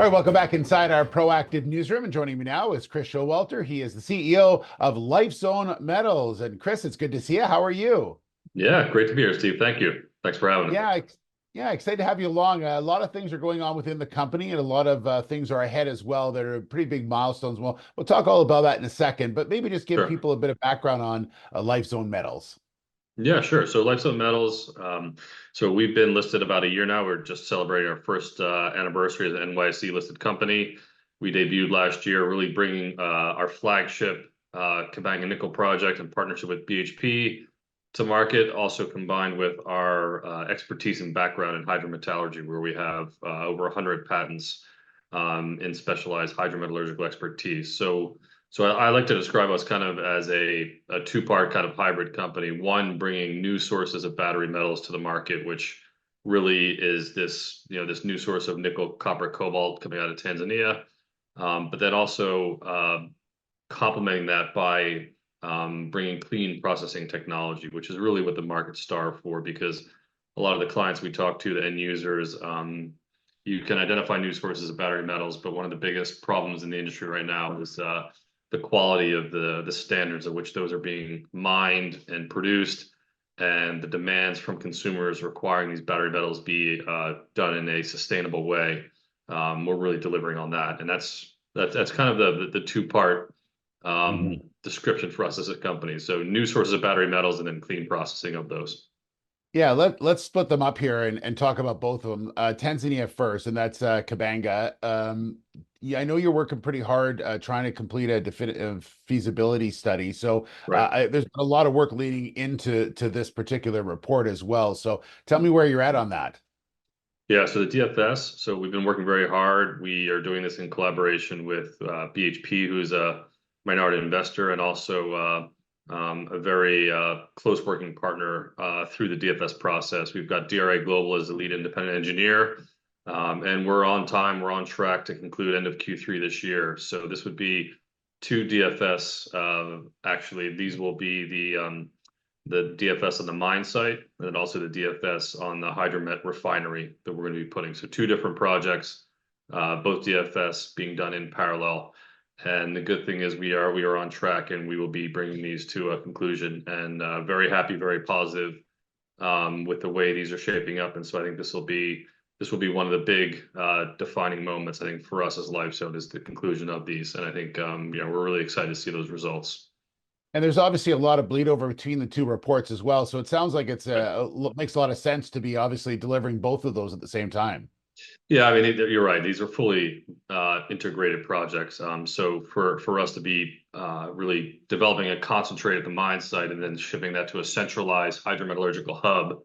All right, welcome back inside our proactive newsroom. And joining me now is Chris Showalter. He is the CEO of Lifezone Metals. And Chris, it's good to see you. How are you? Yeah, great to be here, Steve. Thank you. Thanks for having us. Yeah, yeah, excited to have you along. A lot of things are going on within the company, and a lot of things are ahead as well that are pretty big milestones. We'll talk all about that in a second, but maybe just give Sure. people a bit of background on Lifezone Metals. Yeah, sure. So Lifezone Metals, so we've been listed about a year now. We're just celebrating our first anniversary as an NYSE listed company. We debuted last year, really bringing our flagship Kabanga nickel project in partnership with BHP to market, also combined with our expertise and background in hydrometallurgy, where we have over 100 patents in specialized hydrometallurgical expertise. So I like to describe us kind of as a two-part kind of hybrid company. One, bringing new sources of battery metals to the market, which really is this new source of nickel, copper, cobalt coming out of Tanzania. But then also complementing that by bringing clean processing technology, which is really what the market's starved for, because a lot of the clients we talk to, the end users, you can identify new sources of battery metals, but one of the biggest problems in the industry right now is the quality of the standards at which those are being mined and produced, and the demands from consumers requiring these battery metals be done in a sustainable way. We're really delivering on that, and that's kind of the two-part description for us as a company. So new sources of battery metals and then clean processing of those. Yeah, let's split them up here and talk about both of them. Tanzania first, and that's Kabanga. Yeah, I know you're working pretty hard trying to complete a definitive feasibility study. So Right. there's been a lot of work leading into this particular report as well. So tell me where you're at on that. Yeah, so the DFS, so we've been working very hard. We are doing this in collaboration with BHP, who's a minority investor, and also a very close working partner through the DFS process. We've got DRA Global as the lead independent engineer, and we're on time. We're on track to conclude end of Q3 this year. So this would be two DFS. Actually, these will be the DFS on the mine site, and then also the DFS on the hydromet refinery that we're going to be putting. So two different projects, both DFS being done in parallel. And the good thing is we are on track, and we will be bringing these to a conclusion. And very happy, very positive with the way these are shaping up. And so I think this will be one of the big defining moments, I think, for us as Lifezone, is the conclusion of these. And I think we're really excited to see those results. And there's obviously a lot of bleed over between the two reports as well. So it sounds like Right. makes a lot of sense to be obviously delivering both of those at the same time. Yeah, I mean, you're right. These are fully integrated projects. So for us to be really developing a concentrate at the mine site and then shipping that to a centralized hydrometallurgical hub,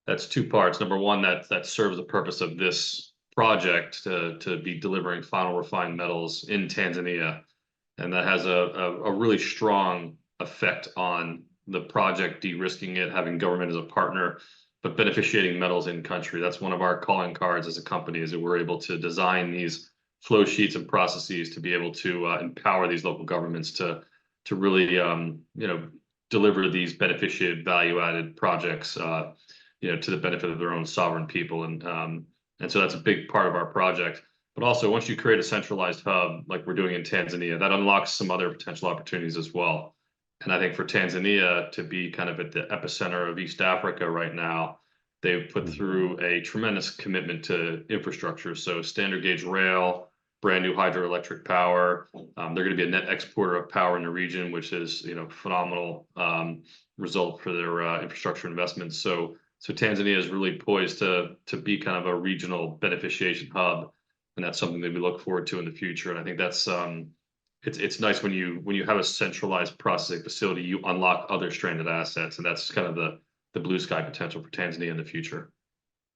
that's two parts. Number one, that serves the purpose of this project to be delivering final refined metals in Tanzania, and that has a really strong effect on the project, de-risking it, having government as a partner, but beneficiating metals in country. That's one of our calling cards as a company, is that we're able to design these flow sheets and processes to be able to empower these local governments to really deliver these beneficiated value-added projects to the benefit of their own sovereign people, and so that's a big part of our project. But also, once you create a centralized hub like we're doing in Tanzania, that unlocks some other potential opportunities as well. And I think for Tanzania to be kind of at the epicenter of East Africa right now, they've put through a tremendous commitment to infrastructure. So standard gauge rail, brand new hydroelectric power. They're going to be a net exporter of power in the region, which is phenomenal result for their infrastructure investments. So Tanzania is really poised to be kind of a regional beneficiation hub, and that's something that we look forward to in the future. And I think that's it's nice when you have a centralized processing facility, you unlock other stranded assets, and that's kind of the blue sky potential for Tanzania in the future.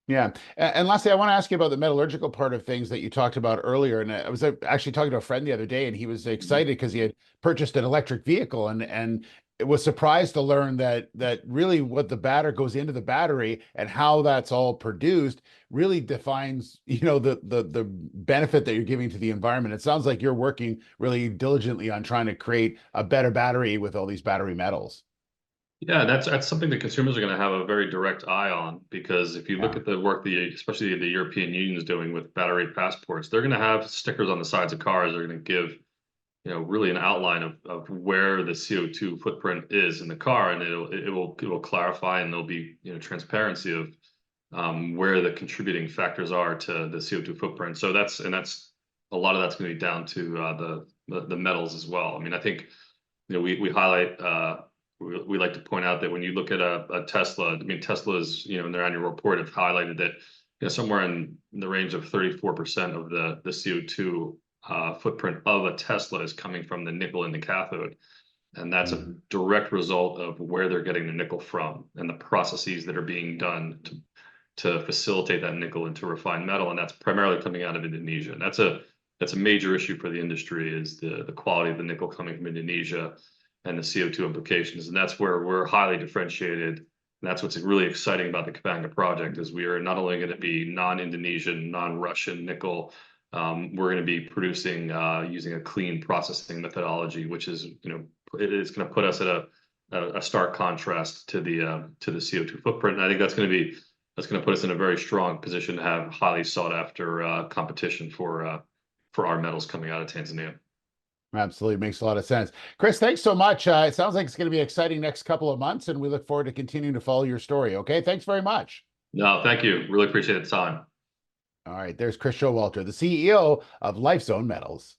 Yeah. And lastly, I want to ask you about the metallurgical part of things that you talked about earlier. And I was actually talking to a friend the other day, and he was excited because he had purchased an electric vehicle and was surprised to learn that really what the batter goes into the battery and how that's all produced really defines, the benefit that you're giving to the environment. It sounds like you're working really diligently on trying to create a better battery with all these battery metals. Yeah, that's something that consumers are going to have a very direct eye on, because if you look Yeah. at the work especially the European Union is doing with battery passports, they're going to have stickers on the sides of cars. They're going to give, really an outline of where the CO2 footprint is in the car, and it will clarify, and there'll be, transparency of where the contributing factors are to the CO2 footprint. So that's a lot of that's going to be down to the metals as well. I mean, I think, we highlight, we like to point out that when you look at a Tesla, I mean, Tesla's, in their annual report have highlighted that, somewhere in the range of 34% of the CO2 footprint of a Tesla is coming from the nickel in the cathode. And that's a Mhm. direct result of where they're getting the nickel from and the processes that are being done to facilitate that nickel into refined metal. And that's primarily coming out of Indonesia. And that's a major issue for the industry, is the quality of the nickel coming from Indonesia and the CO2 implications. And that's where we're highly differentiated. And that's what's really exciting about the Kabanga project, is we are not only going to be non-Indonesian, non-Russian nickel, we're going to be producing using a clean processing methodology, which is, it is going to put us at a stark contrast to the CO2 footprint. And I think that's going to put us in a very strong position to have highly sought after competition for our metals coming out of Tanzania. Absolutely. Makes a lot of sense. Chris, thanks so much. It sounds like it's going to be exciting next couple of months, and we look forward to continuing to follow your story. Okay. Thanks very much. No, thank you. Really appreciate the time. All right. There's Chris Showalter, the CEO of Lifezone Metals.